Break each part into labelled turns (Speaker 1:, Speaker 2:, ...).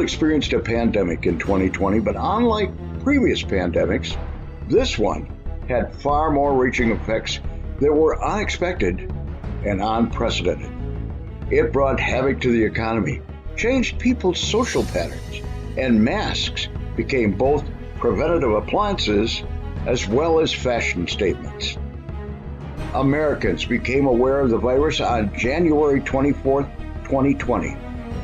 Speaker 1: experienced a pandemic in 2020, but unlike previous pandemics, this one had far more reaching effects that were unexpected and unprecedented. It brought havoc to the economy, changed people's social patterns, and masks became both preventative appliances as well as fashion statements. Americans became aware of the virus on January 24, 2020,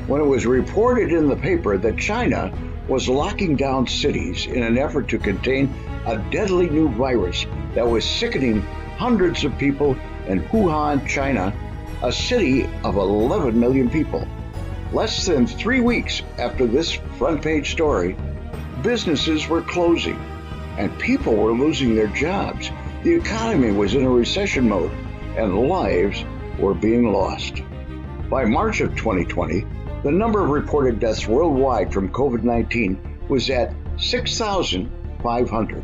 Speaker 1: when it was reported in the paper that China was locking down cities in an effort to contain a deadly new virus that was sickening hundreds of people in Wuhan, China, a city of 11 million people. Less than 3 weeks after this front page story, businesses were closing and people were losing their jobs. The economy was in a recession mode and lives were being lost. By March of 2020, the number of reported deaths worldwide from COVID-19 was at 6,500.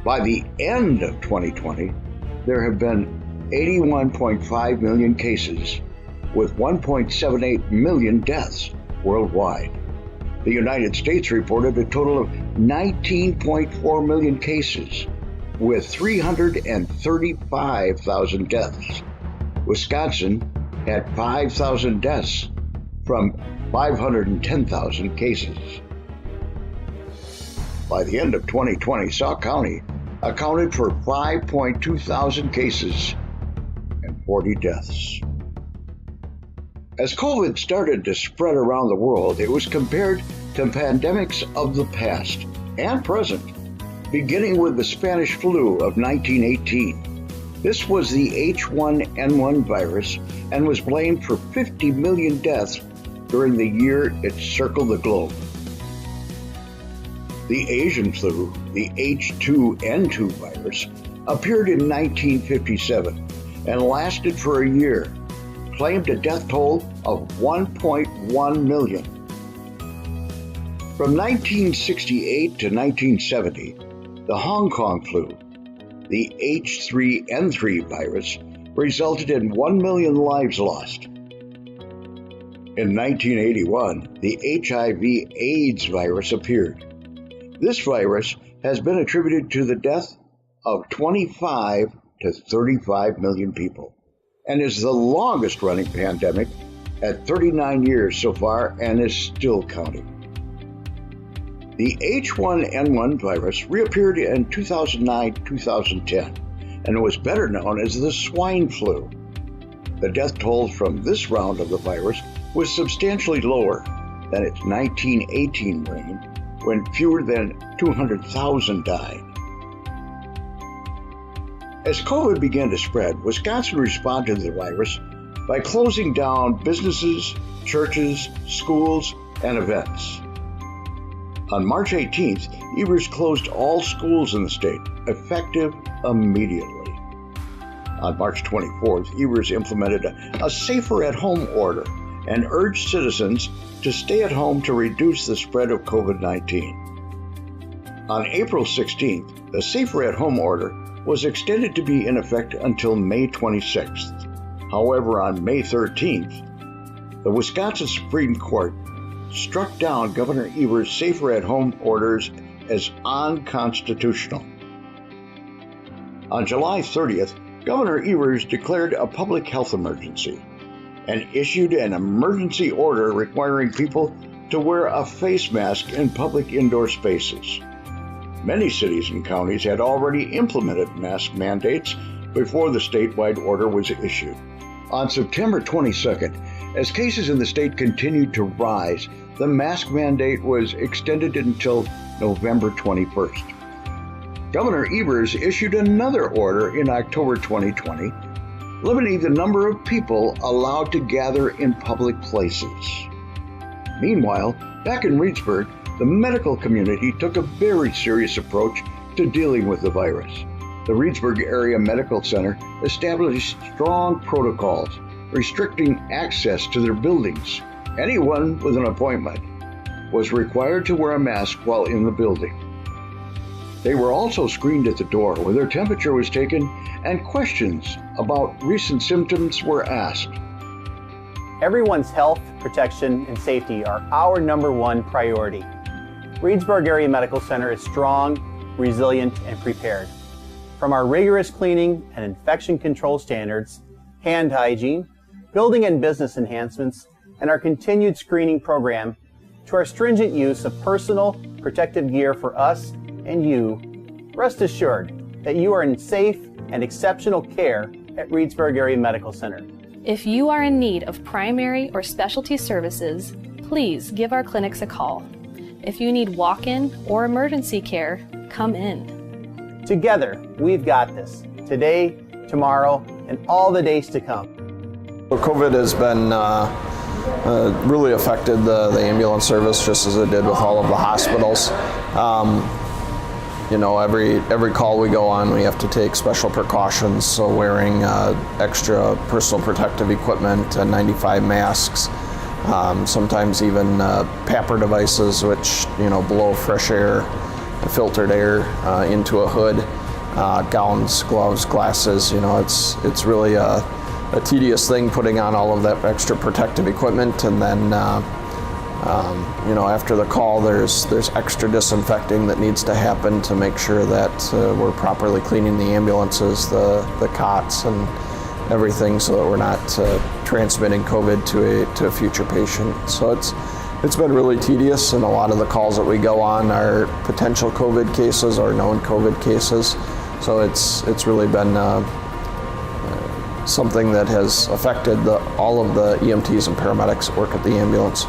Speaker 1: By the end of 2020, there have been 81.5 million cases with 1.78 million deaths worldwide. The United States reported a total of 19.4 million cases with 335,000 deaths. Wisconsin had 5,000 deaths from 510,000 cases. By the end of 2020, Sauk County accounted for 5.2 thousand cases and 40 deaths. As COVID started to spread around the world, it was compared to pandemics of the past and present, beginning with the Spanish flu of 1918. This was the H1N1 virus and was blamed for 50 million deaths during the year it circled the globe. The Asian flu, the H2N2 virus, appeared in 1957 and lasted for a year, claimed a death toll of 1.1 million. From 1968 to 1970, the Hong Kong flu, the H3N3 virus, resulted in 1 million lives lost. In 1981, the HIV/AIDS virus appeared. This virus has been attributed to the death of 25 to 35 million people and is the longest running pandemic at 39 years so far and is still counting. The H1N1 virus reappeared in 2009-2010 and was better known as the swine flu. The death toll from this round of the virus was substantially lower than its 1918 reign, when fewer than 200,000 died. As COVID began to spread, Wisconsin responded to the virus by closing down businesses, churches, schools, and events. On March 18th, Evers closed all schools in the state, effective immediately. On March 24th, Evers implemented a safer at home order and urged citizens to stay at home to reduce the spread of COVID-19. On April 16th, the safer at home order was extended to be in effect until May 26th. However, on May 13th, the Wisconsin Supreme Court struck down Governor Evers' safer at home orders as unconstitutional. On July 30th, Governor Evers declared a public health emergency and issued an emergency order requiring people to wear a face mask in public indoor spaces. Many cities and counties had already implemented mask mandates before the statewide order was issued. On September 22nd, as cases in the state continued to rise, the mask mandate was extended until November 21st. Governor Evers issued another order in October 2020, limiting the number of people allowed to gather in public places. Meanwhile, back in Reedsburg, the medical community took a very serious approach to dealing with the virus. The Reedsburg Area Medical Center established strong protocols restricting access to their buildings. Anyone with an appointment was required to wear a mask while in the building. They were also screened at the door, where their temperature was taken and questions about recent symptoms were asked.
Speaker 2: Everyone's health, protection, and safety are our #1 priority. Reedsburg Area Medical Center is strong, resilient, and prepared. From our rigorous cleaning and infection control standards, hand hygiene, building and business enhancements, and our continued screening program, to our stringent use of personal protective gear for us and you, rest assured that you are in safe and exceptional care at Reedsburg Area Medical Center.
Speaker 3: If you are in need of primary or specialty services, please give our clinics a call. If you need walk-in or emergency care, come in.
Speaker 2: Together, we've got this. Today, tomorrow, and all the days to come.
Speaker 4: COVID has been really affected the ambulance service just as it did with all of the hospitals. Every call we go on, we have to take special precautions, so wearing extra personal protective equipment, N95 masks, sometimes even PAPR devices, which blow fresh air, filtered air into a hood, gowns, gloves, glasses. It's really a tedious thing putting on all of that extra protective equipment, and then after the call, there's extra disinfecting that needs to happen to make sure that we're properly cleaning the ambulances, the cots, and everything, so that we're not transmitting COVID to a future patient. So it's been really tedious, and a lot of the calls that we go on are potential COVID cases or known COVID cases. So it's really been something that has affected all of the EMTs and paramedics that work at the ambulance.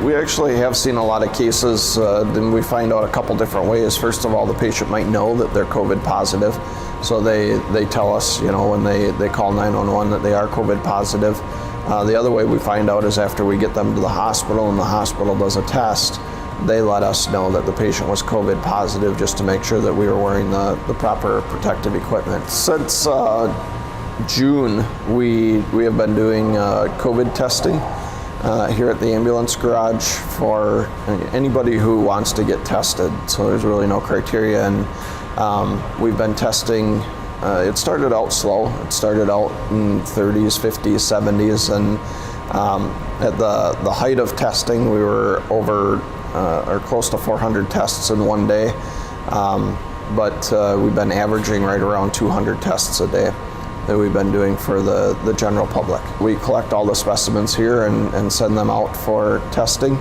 Speaker 4: We actually have seen a lot of cases, then we find out a couple different ways. First of all, the patient might know that they're COVID positive, so they tell us, when they call 911 that they are COVID positive. The other way we find out is after we get them to the hospital and the hospital does a test, they let us know that the patient was COVID positive, just to make sure that we were wearing the proper protective equipment. Since June, we have been doing COVID testing here at the ambulance garage for anybody who wants to get tested. So there's really no criteria, and we've been testing. It started out slow. It started out in 30s, 50s, 70s, and at the height of testing, we were over or close to 400 tests in one day, but we've been averaging right around 200 tests a day that we've been doing for the general public. We collect all the specimens here and send them out for testing,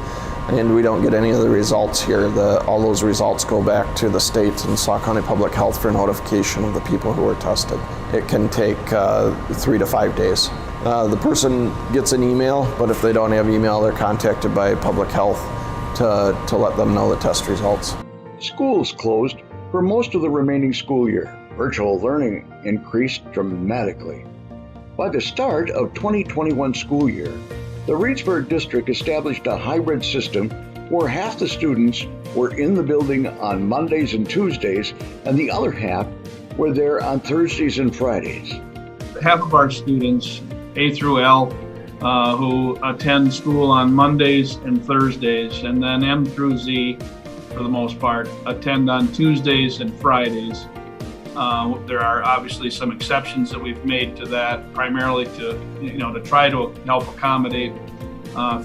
Speaker 4: and we don't get any of the results here. All those results go back to the state and Sauk County Public Health for notification of the people who were tested. It can take 3 to 5 days. The person gets an email, but if they don't have email, they're contacted by public health to let them know the test results.
Speaker 1: Schools closed for most of the remaining school year. Virtual learning increased dramatically. By the start of 2021 school year, the Reedsburg district established a hybrid system where half the students were in the building on Mondays and Tuesdays, and the other half were there on Thursdays and Fridays.
Speaker 5: Half of our students, A through L, who attend school on Mondays and Thursdays, and then M through Z, for the most part, attend on Tuesdays and Fridays. There are obviously some exceptions that we've made to that, primarily to try to help accommodate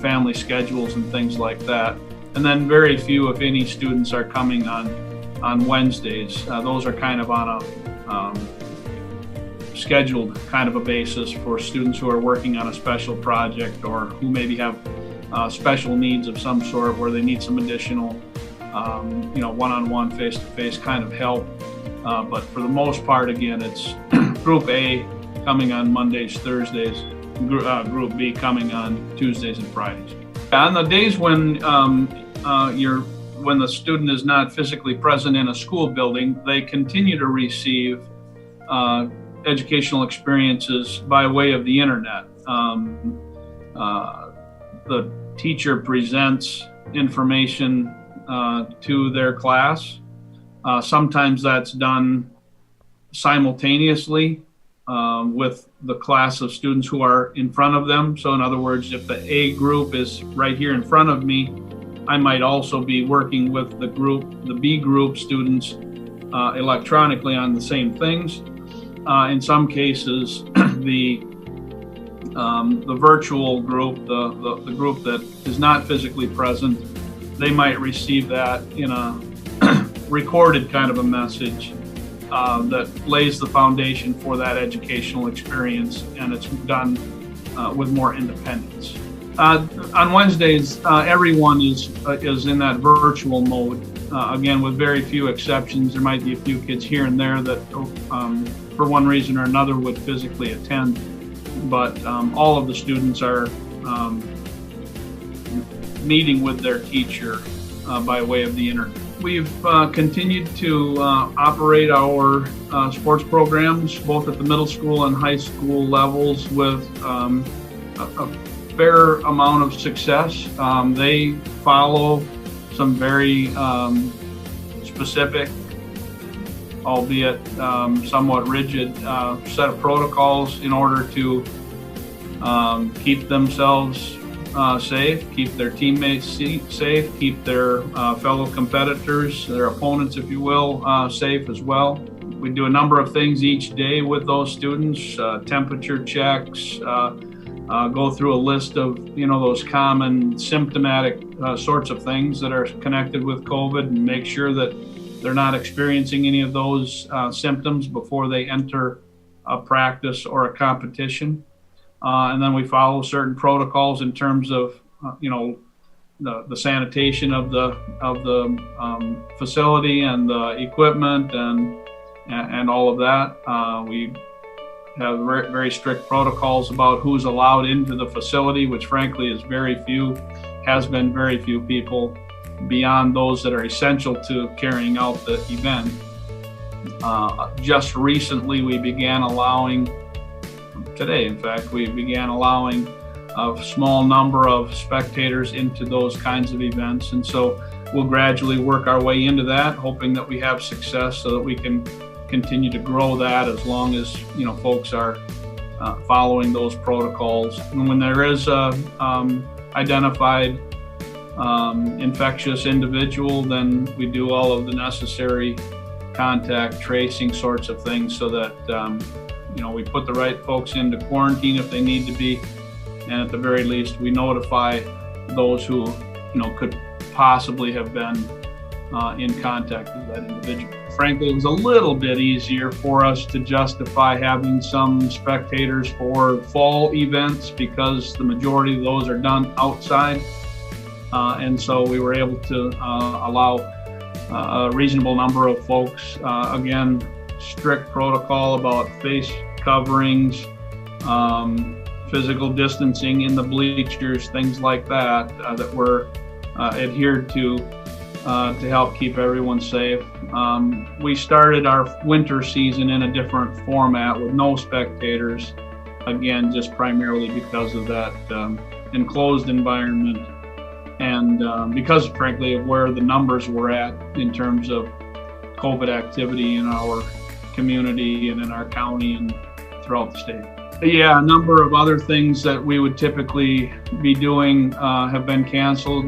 Speaker 5: family schedules and things like that. And then very few, if any, students are coming on Wednesdays. Those are kind of on a scheduled kind of a basis for students who are working on a special project or who maybe have special needs of some sort where they need some additional one-on-one, face-to-face kind of help. But for the most part, again, it's Group A coming on Mondays, Thursdays, Group B coming on Tuesdays and Fridays. On the days when the student is not physically present in a school building, they continue to receive educational experiences by way of the internet. The teacher presents information to their class. Sometimes that's done simultaneously with the class of students who are in front of them. So in other words, if the A group is right here in front of me, I might also be working with the B group students electronically on the same things. In some cases, the The virtual group, the group that is not physically present, they might receive that in a recorded kind of a message that lays the foundation for that educational experience, and it's done with more independence. On Wednesdays, everyone is in that virtual mode. Again, with very few exceptions. There might be a few kids here and there that, for one reason or another, would physically attend. But all of the students are meeting with their teacher by way of the internet. We've continued to operate our sports programs both at the middle school and high school levels with a fair amount of success. They follow some very specific, albeit somewhat rigid, set of protocols in order to keep themselves safe, keep their teammates safe, keep their fellow competitors, their opponents, if you will, safe as well. We do a number of things each day with those students, temperature checks, go through a list of, those common symptomatic sorts of things that are connected with COVID, and make sure that they're not experiencing any of those symptoms before they enter a practice or a competition. And then we follow certain protocols in terms of, the sanitation of the facility and the equipment and all of that. We have very, very strict protocols about who's allowed into the facility, which frankly is has been very few people beyond those that are essential to carrying out the event. Just recently, today in fact, we began allowing a small number of spectators into those kinds of events. And so we'll gradually work our way into that, hoping that we have success so that we can continue to grow that as long as, folks are following those protocols. And when there is a identified infectious individual, then we do all of the necessary contact tracing sorts of things so that we put the right folks into quarantine if they need to be, and at the very least we notify those who could possibly have been in contact with that individual. Frankly, it was a little bit easier for us to justify having some spectators for fall events because the majority of those are done outside. And so we were able to allow a reasonable number of folks. Again, strict protocol about face coverings, physical distancing in the bleachers, things like that, that were adhered to help keep everyone safe. We started our winter season in a different format with no spectators, again, just primarily because of that enclosed environment and because, frankly, of where the numbers were at in terms of COVID activity in our community and in our county and throughout the state. Yeah, a number of other things that we would typically be doing have been canceled.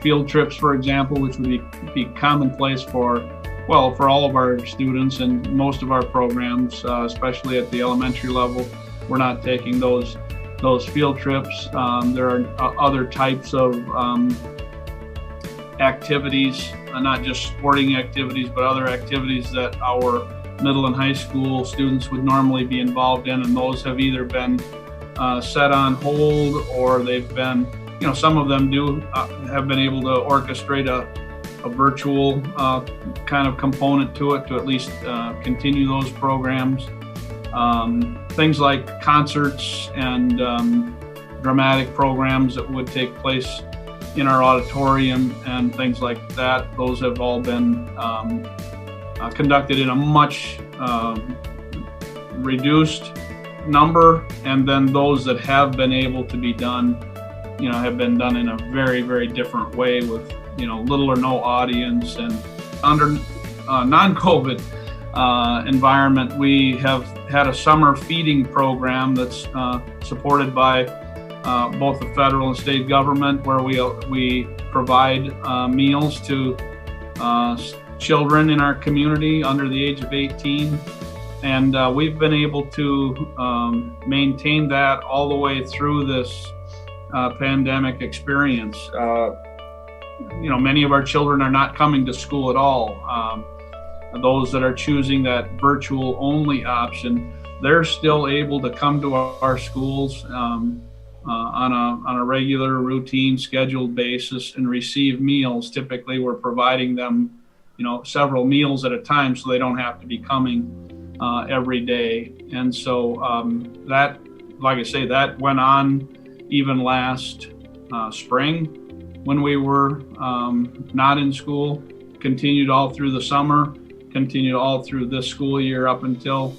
Speaker 5: Field trips, for example, which would be commonplace for all of our students and most of our programs, especially at the elementary level. We're not taking those field trips. There are other types of activities, not just sporting activities, but other activities that our middle and high school students would normally be involved in, and those have either been set on hold or they've been, some of them have been able to orchestrate a virtual kind of component to it to at least continue those programs. Things like concerts and dramatic programs that would take place in our auditorium and things like that, those have all been conducted in a much reduced number, and then those that have been able to be done, have been done in a very, very different way with, little or no audience. And under non-COVID environment, we have had a summer feeding program that's supported by both the federal and state government, where we provide meals to children in our community under the age of 18, And we've been able to maintain that all the way through this pandemic experience. Many of our children are not coming to school at all. Those that are choosing that virtual only option, they're still able to come to our schools on a regular, routine, scheduled basis and receive meals. Typically, we're providing them, several meals at a time, so they don't have to be coming every day. And so that, like I say, that went on even last spring when we were not in school, continued all through the summer, continued all through this school year up until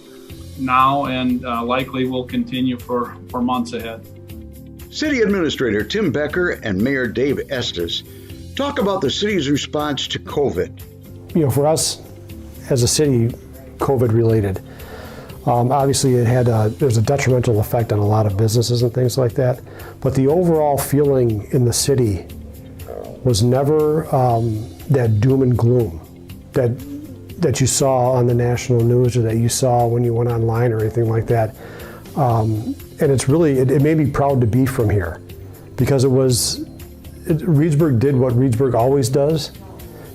Speaker 5: now, and likely will continue for months ahead.
Speaker 1: City Administrator Tim Becker and Mayor Dave Estes talk about the city's response to COVID.
Speaker 6: For us as a city, COVID related, obviously there's a detrimental effect on a lot of businesses and things like that, but the overall feeling in the city was never that doom and gloom that you saw on the national news or that you saw when you went online or anything like that. And it's really, it made me proud to be from here, because Reedsburg did what Reedsburg always does,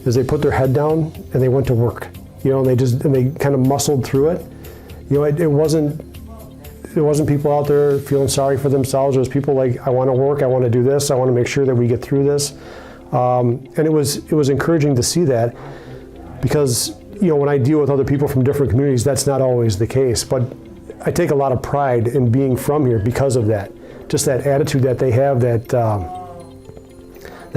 Speaker 6: is they put their head down and they went to work, and they kind of muscled through it. It wasn't people out there feeling sorry for themselves. It was people like, I want to work, I want to do this, I want to make sure that we get through this. And it was encouraging to see that, because when I deal with other people from different communities, that's not always the case. But I take a lot of pride in being from here because of that. Just that attitude that they have, that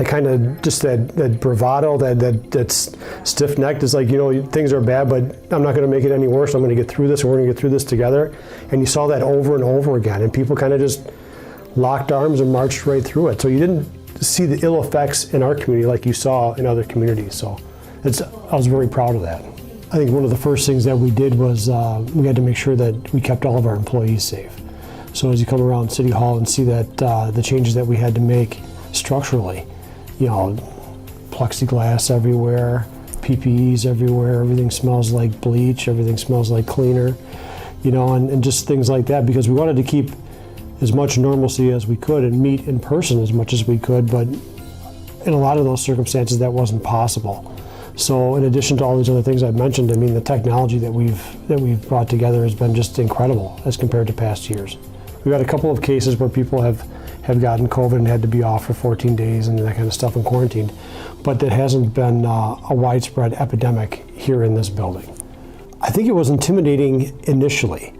Speaker 6: kind of, just that bravado, that's stiff-necked. It's like, things are bad, but I'm not going to make it any worse. I'm going to get through this, and we're going to get through this together. And you saw that over and over again, and people kind of just locked arms and marched right through it. So you didn't see the ill effects in our community like you saw in other communities. So I was very proud of that. I think one of the first things that we did was we had to make sure that we kept all of our employees safe. So as you come around City Hall and see that the changes that we had to make structurally, plexiglass everywhere, PPEs everywhere, everything smells like bleach, everything smells like cleaner, and just things like that, because we wanted to keep as much normalcy as we could and meet in person as much as we could, but in a lot of those circumstances that wasn't possible. So in addition to all these other things I've mentioned, the technology that we've brought together has been just incredible as compared to past years. We've had a couple of cases where people have gotten COVID and had to be off for 14 days and that kind of stuff and quarantined, but that hasn't been a widespread epidemic here in this building. I think it was intimidating initially,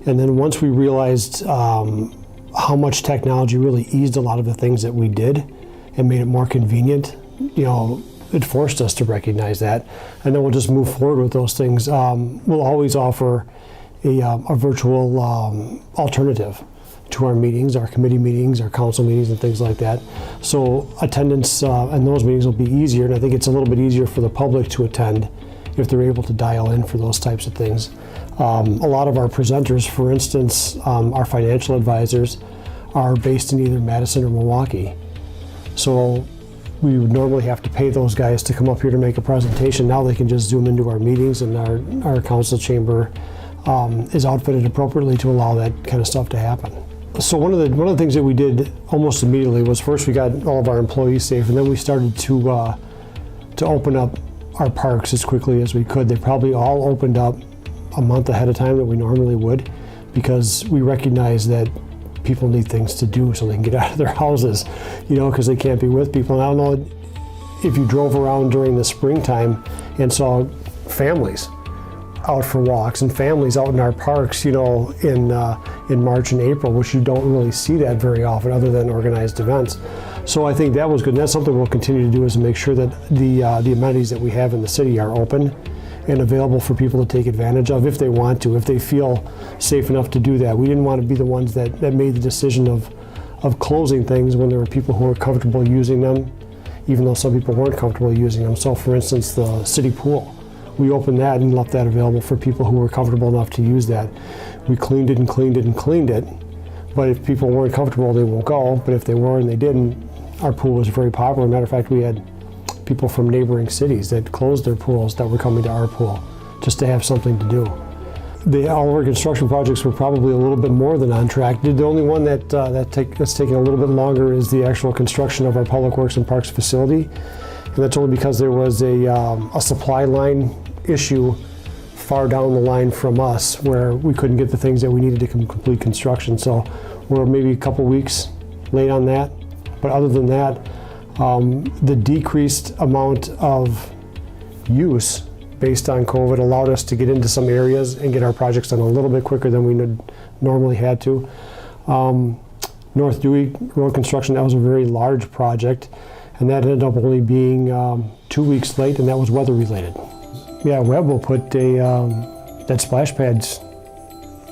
Speaker 6: and then once we realized how much technology really eased a lot of the things that we did and made it more convenient, it forced us to recognize that, and then we'll just move forward with those things. We'll always offer a virtual alternative to our meetings, our committee meetings, our council meetings, and things like that. So attendance in those meetings will be easier, and I think it's a little bit easier for the public to attend if they're able to dial in for those types of things. A lot of our presenters, for instance, our financial advisors, are based in either Madison or Milwaukee. So we would normally have to pay those guys to come up here to make a presentation. Now they can just Zoom into our meetings, and our council chamber is outfitted appropriately to allow that kind of stuff to happen. So one of the things that we did almost immediately was, first we got all of our employees safe, and then we started to open up our parks as quickly as we could. They probably all opened up a month ahead of time that we normally would, because we recognize that people need things to do so they can get out of their houses, because they can't be with people. And I don't know if you drove around during the springtime and saw families out for walks and families out in our parks, in March and April, which you don't really see that very often other than organized events. So I think that was good. And that's something we'll continue to do, is to make sure that the amenities that we have in the city are open and available for people to take advantage of if they want to, if they feel safe enough to do that. We didn't want to be the ones that made the decision of closing things when there were people who were comfortable using them, even though some people weren't comfortable using them. So for instance, the city pool, we opened that and left that available for people who were comfortable enough to use that. We cleaned it and cleaned it and cleaned it, but if people weren't comfortable, they won't go. But if they were and they didn't, our pool was very popular. Matter of fact, we had people from neighboring cities that closed their pools that were coming to our pool just to have something to do. All of our construction projects were probably a little bit more than on track. The only one that's taking a little bit longer is the actual construction of our Public Works and Parks facility. And that's only because there was a supply line issue far down the line from us where we couldn't get the things that we needed to complete construction. So we're maybe a couple weeks late on that. But other than that, the decreased amount of use based on COVID allowed us to get into some areas and get our projects done a little bit quicker than we normally had to. North Dewey Road construction, that was a very large project, and that ended up only being 2 weeks late, and that was weather related. Yeah, Webb will put that splash pads,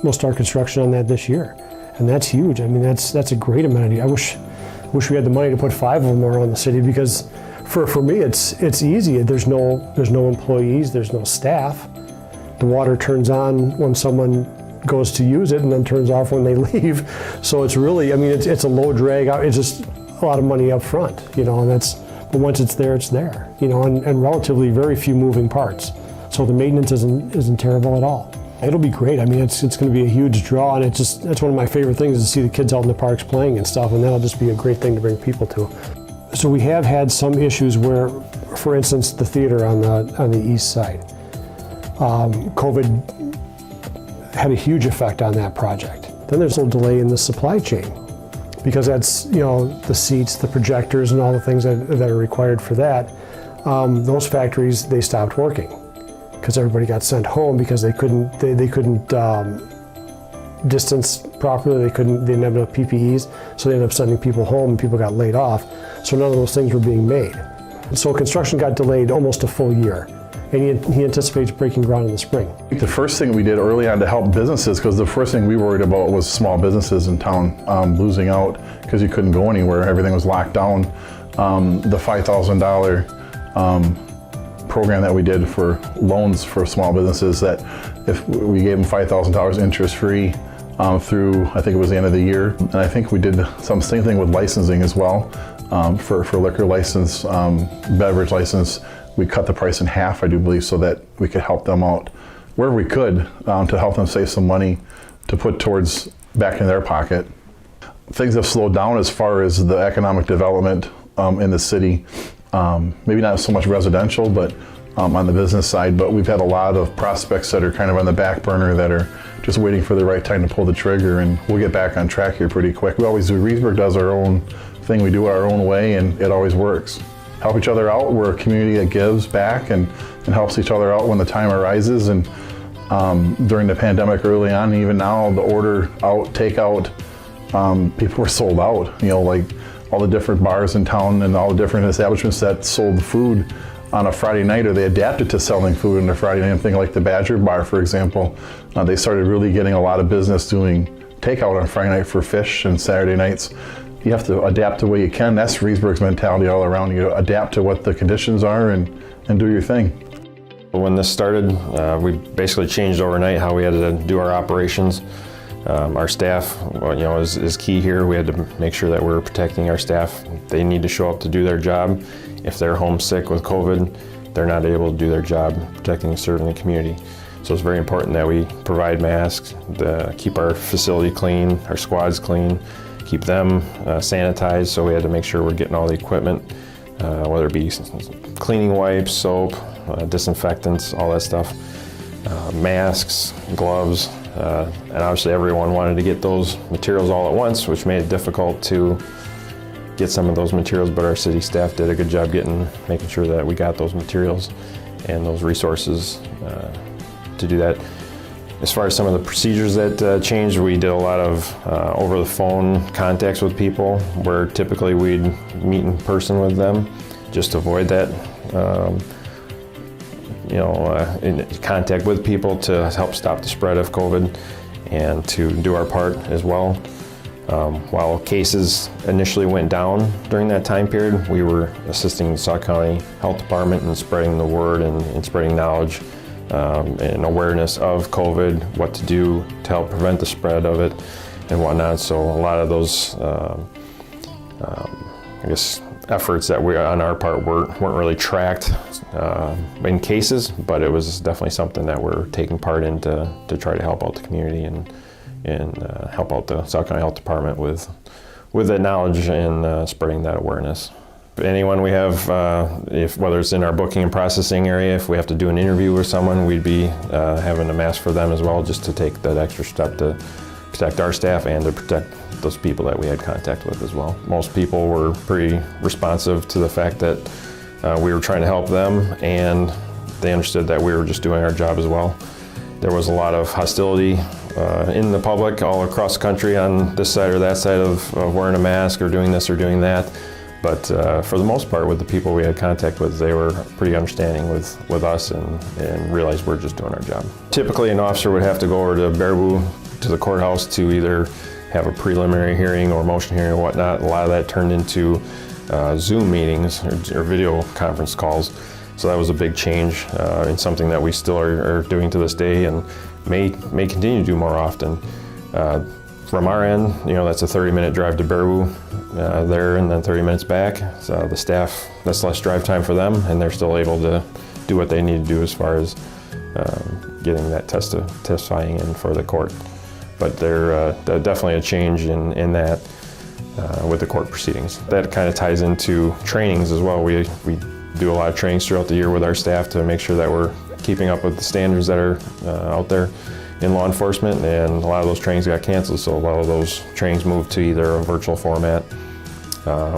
Speaker 6: we'll start construction on that this year, and that's huge. I mean, that's a great amenity. I wish we had the money to put 5 of them around the city, because for me it's easy. There's no employees, there's no staff. The water turns on when someone goes to use it and then turns off when they leave. So it's really, I mean, it's a low drag out. It's just a lot of money up front, you know, and but once it's there, you know, and relatively very few moving parts. So the maintenance isn't terrible at all. It'll be great. I mean, it's going to be a huge draw, and that's one of my favorite things, is to see the kids out in the parks playing and stuff, and that'll just be a great thing to bring people to. So we have had some issues where, for instance, the theater on the east side, COVID had a huge effect on that project. Then there's a little delay in the supply chain, because that's, you know, the seats, the projectors, and all the things that are required for that. Those factories, they stopped working because everybody got sent home because they couldn't distance properly. They didn't have enough PPEs, so they ended up sending people home, and people got laid off. So none of those things were being made. And so construction got delayed almost a full year, and he anticipates breaking ground in the spring.
Speaker 7: The first thing we did early on to help businesses, because the first thing we worried about was small businesses in town losing out because you couldn't go anywhere, everything was locked down. The $5,000 program that we did for loans for small businesses, that if we gave them $5,000 interest-free through, I think it was the end of the year. And I think we did same thing with licensing as well. For liquor license, beverage license, we cut the price in half, I do believe, so that we could help them out wherever we could to help them save some money to put towards back in their pocket. Things have slowed down as far as the economic development in the city. Maybe not so much residential, but on the business side, but we've had a lot of prospects that are kind of on the back burner that are just waiting for the right time to pull the trigger, and we'll get back on track here pretty quick. We always do. Reedsburg does our own thing. We do it our own way, and it always works. Help each other out. We're a community that gives back and helps each other out when the time arises. And during the pandemic early on, and even now, the order out, takeout, people were sold out. You know, like all the different bars in town and all the different establishments that sold food on a Friday night, or they adapted to selling food on a Friday night. I'm thinking like the Badger Bar, for example. They started really getting a lot of business doing takeout on Friday night for fish, and Saturday nights. You have to adapt the way you can. That's Reedsburg's mentality all around. You adapt to what the conditions are and do your thing.
Speaker 8: When this started, we basically changed overnight how we had to do our operations. Our staff, is key here. We had to make sure that we're protecting our staff. They need to show up to do their job. If they're homesick with COVID, they're not able to do their job protecting and serving the community. So it's very important that we provide masks, keep our facility clean, our squads clean, keep them sanitized. So we had to make sure we're getting all the equipment, whether it be cleaning wipes, soap, disinfectants, all that stuff, masks, gloves, and obviously everyone wanted to get those materials all at once, which made it difficult to get some of those materials, but our city staff did a good job making sure that we got those materials and those resources to do that. As far as some of the procedures that changed, we did a lot of over the phone contacts with people, where typically we'd meet in person with them, just to avoid that in contact with people, to help stop the spread of COVID and to do our part as well. While cases initially went down during that time period, we were assisting the Sauk County Health Department in spreading the word and spreading knowledge and awareness of COVID, what to do to help prevent the spread of it and whatnot. So a lot of those, efforts that we, on our part, weren't really tracked in cases, but it was definitely something that we're taking part in to try to help out the community and help out the South County Health Department with that knowledge and spreading that awareness. Anyone we have, whether it's in our booking and processing area, if we have to do an interview with someone, we'd be having a mask for them as well, just to take that extra step to protect our staff and to protect those people that we had contact with as well. Most people were pretty responsive to the fact that we were trying to help them, and they understood that we were just doing our job as well. There was a lot of hostility in the public all across the country on this side or that side of wearing a mask or doing this or doing that. But for the most part, with the people we had contact with, they were pretty understanding with us and realized we're just doing our job. Typically, an officer would have to go over to Baraboo, to the courthouse, to either have a preliminary hearing or motion hearing or whatnot. A lot of that turned into Zoom meetings or video conference calls. So that was a big change and something that we still are doing to this day and may continue to do more often. From our end, that's a 30-minute drive to Baraboo there and then 30 minutes back. So the staff, that's less drive time for them, and they're still able to do what they need to do as far as getting that testifying in for the court. But there's definitely a change in that with the court proceedings. That kind of ties into trainings as well. We do a lot of trainings throughout the year with our staff to make sure that we're keeping up with the standards that are out there in law enforcement, and a lot of those trainings got canceled, so a lot of those trainings moved to either a virtual format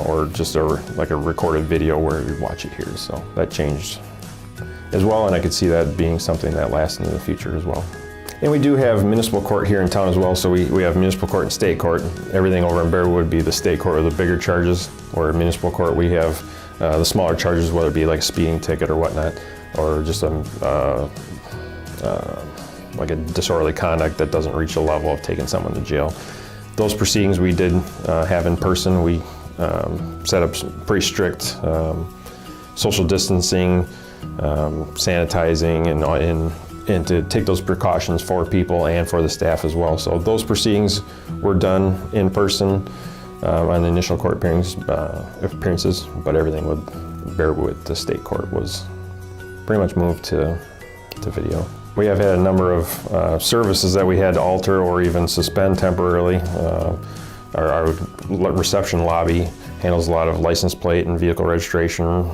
Speaker 8: or just like a recorded video where you watch it here. So that changed as well, and I could see that being something that lasts into the future as well. And we do have municipal court here in town as well, so we have municipal court and state court. Everything over in Baraboo would be the state court with the bigger charges, where in municipal court we have the smaller charges, whether it be like a speeding ticket or whatnot, or just like a disorderly conduct that doesn't reach a level of taking someone to jail. Those proceedings we did have in person. We set up some pretty strict social distancing, sanitizing, and to take those precautions for people and for the staff as well. So those proceedings were done in person on the initial court appearances, but everything with Baraboo at the state court was pretty much moved to video. We have had a number of services that we had to alter or even suspend temporarily. Our reception lobby handles a lot of license plate and vehicle registration.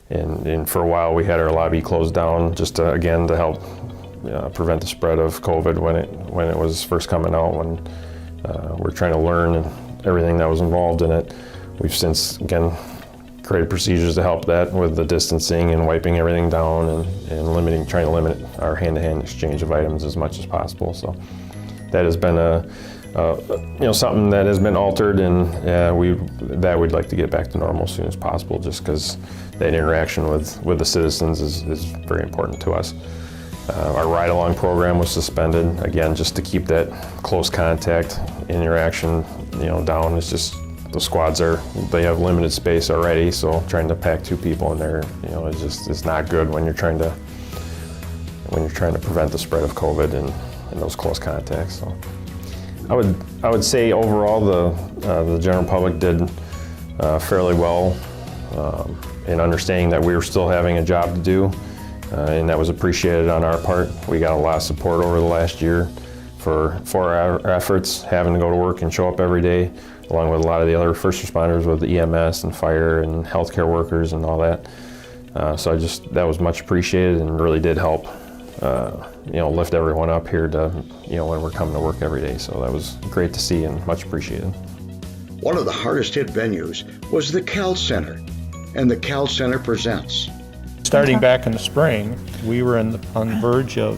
Speaker 8: And for a while we had our lobby closed down just to help prevent the spread of COVID when it was first coming out, when we're trying to learn and everything that was involved in it. We've since, again, created procedures to help that with the distancing and wiping everything down and trying to limit our hand-to-hand exchange of items as much as possible. So that has been something that has been altered, and we'd like to get back to normal as soon as possible, just because that interaction with the citizens is very important to us. Our ride-along program was suspended, again, just to keep that close contact interaction down. It's just the squads they have limited space already, so trying to pack 2 people in there, it's not good when you're trying to prevent the spread of COVID and those close contacts. So I would say overall the general public did fairly well in understanding that we were still having a job to do, and that was appreciated on our part. We got a lot of support over the last year for our efforts, having to go to work and show up every day, along with a lot of the other first responders with the EMS and fire and healthcare workers and all that. So that was much appreciated and really did help lift everyone up here to when we're coming to work every day. So that was great to see and much appreciated.
Speaker 1: One of the hardest hit venues was the Cal Center, and the Cal Center presents.
Speaker 9: Starting back in the spring, we were on the verge of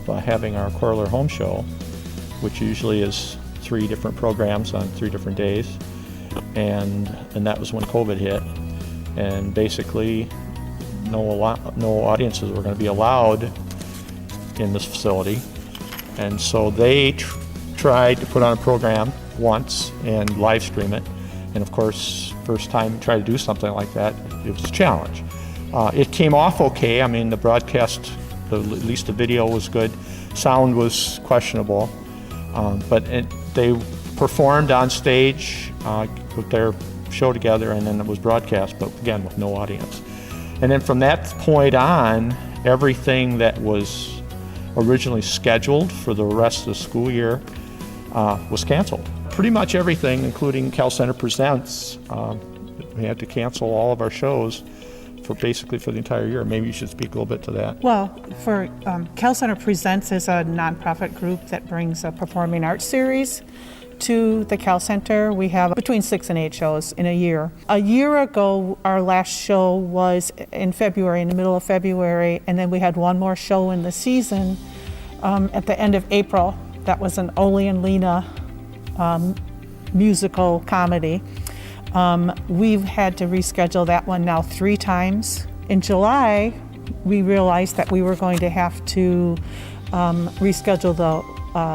Speaker 9: having our Coroller Home Show, which usually is 3 different programs on 3 different days, and that was when COVID hit, and basically no audiences were going to be allowed in this facility, and so they tried to put on a program once and live stream it, and of course, first time try to do something like that, it was a challenge. It came off okay. I mean, the broadcast, at least the video was good. Sound was questionable, but they performed on stage with their show together, and then it was broadcast, but again, with no audience. And then from that point on, everything that was originally scheduled for the rest of the school year was canceled. Pretty much everything, including Cal Center Presents. We had to cancel all of our shows basically for the entire year. Maybe you should speak a little bit to that.
Speaker 10: Well, for Cal Center Presents is a nonprofit group that brings a performing arts series to the Cal Center. We have between 6 and 8 shows in a year. A year ago, our last show was in February, in the middle of February, and then we had one more show in the season at the end of April. That was an Ole and Lena musical comedy. We've had to reschedule that one now 3 times. In July, we realized that we were going to have to reschedule the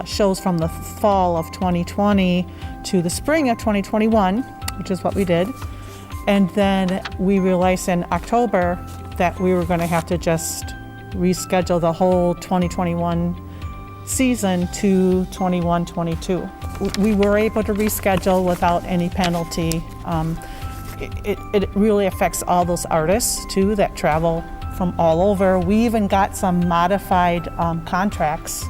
Speaker 10: shows from the fall of 2020 to the spring of 2021, which is what we did. And then we realized in October that we were going to have to just reschedule the whole 2021 season to 21-22. We were able to reschedule without any penalty. It really affects all those artists too that travel from all over. We even got some modified contracts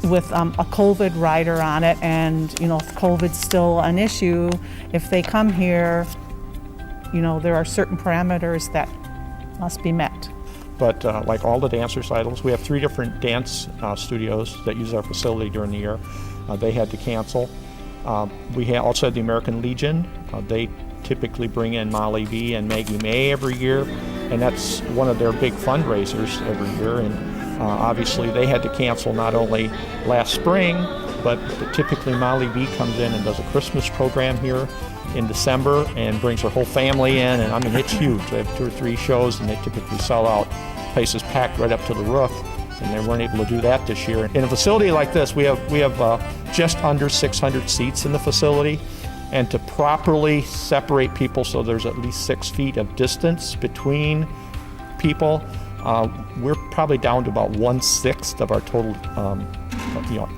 Speaker 10: with a COVID rider on it, and if COVID's still an issue, if they come here, there are certain parameters that must be met.
Speaker 9: But like all the dance recitals, we have 3 different dance studios that use our facility during the year. They had to cancel. We also had the American Legion. They typically bring in Molly B and Maggie May every year, and that's one of their big fundraisers every year. And obviously they had to cancel not only last spring, but typically Molly B comes in and does a Christmas program here in December and brings her whole family in, and I mean, it's huge. They have 2 or 3 shows, and they typically sell out. Places packed right up to the roof, and they weren't able to do that this year. In a facility like this, we have just under 600 seats in the facility, and to properly separate people so there's at least 6 feet of distance between people, we're probably down to about 1/6 of our total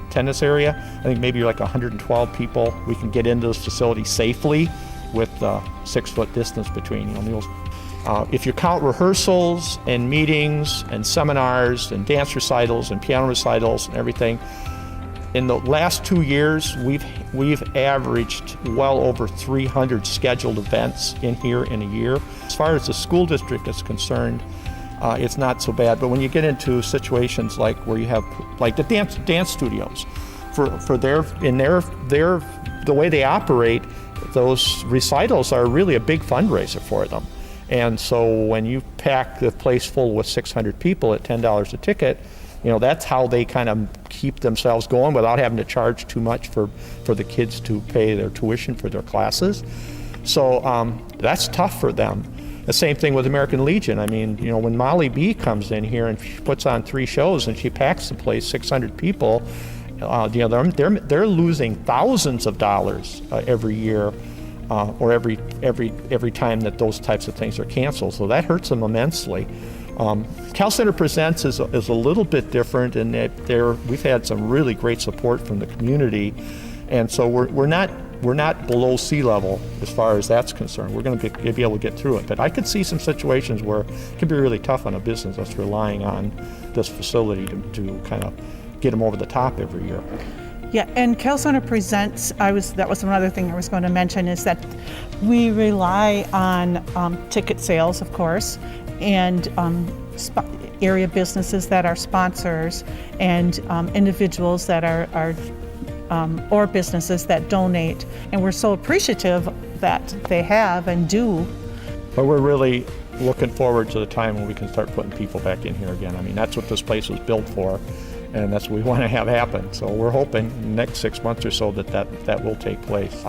Speaker 9: attendance area. I think maybe like 112 people we can get into this facility safely with 6-foot distance between meals. If you count rehearsals and meetings and seminars and dance recitals and piano recitals and everything, in the last 2 years, we've averaged well over 300 scheduled events in here in a year. As far as the school district is concerned, it's not so bad. But when you get into situations like where you have like the dance studios, for the way they operate, those recitals are really a big fundraiser for them. And so when you pack the place full with 600 people at $10 a ticket, that's how they kind of keep themselves going without having to charge too much for the kids to pay their tuition for their classes. So that's tough for them. The same thing with American Legion. I mean, when Molly B comes in here and she puts on 3 shows and she packs the place, 600 people, they're losing thousands of dollars every year. Or every time that those types of things are canceled. So that hurts them immensely. Cal Center Presents is a little bit different in that we've had some really great support from the community, and so we're not below sea level as far as that's concerned. We're going to be able to get through it. But I could see some situations where it can be really tough on a business that's relying on this facility to kind of get them over the top every year.
Speaker 10: Yeah, and Cal Center Presents, that was another thing I was going to mention, is that we rely on ticket sales, of course, and area businesses that are sponsors, and individuals that are or businesses that donate. And we're so appreciative that they have and do.
Speaker 9: But we're really looking forward to the time when we can start putting people back in here again. I mean, that's what this place was built for. And that's what we want to have happen. So we're hoping in the next 6 months or so that will take place.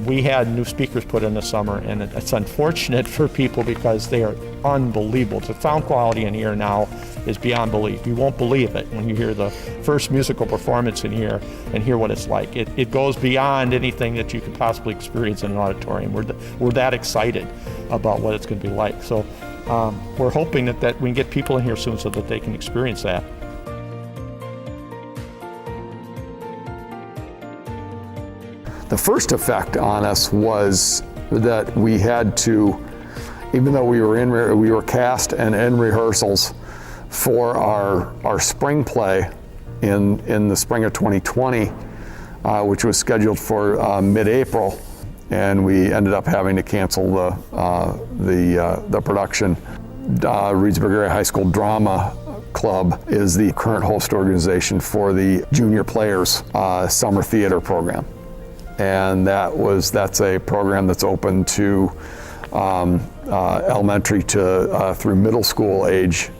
Speaker 9: We had new speakers put in this summer, and it's unfortunate for people because they are unbelievable. The sound quality in here now is beyond belief. You won't believe it when you hear the first musical performance in here and hear what it's like. It goes beyond anything that you could possibly experience in an auditorium. We're that excited about what it's going to be like. So we're hoping that we can get people in here soon so that they can experience that.
Speaker 11: The first effect on us was
Speaker 4: that we had to, even though we were cast and in rehearsals for our spring play in the spring of 2020, which was scheduled for mid-April, and we ended up having to cancel the production. Reedsburg Area High School Drama Club is the current host organization for the Junior Players Summer Theater Program. And that's a program that's open to elementary to through middle school age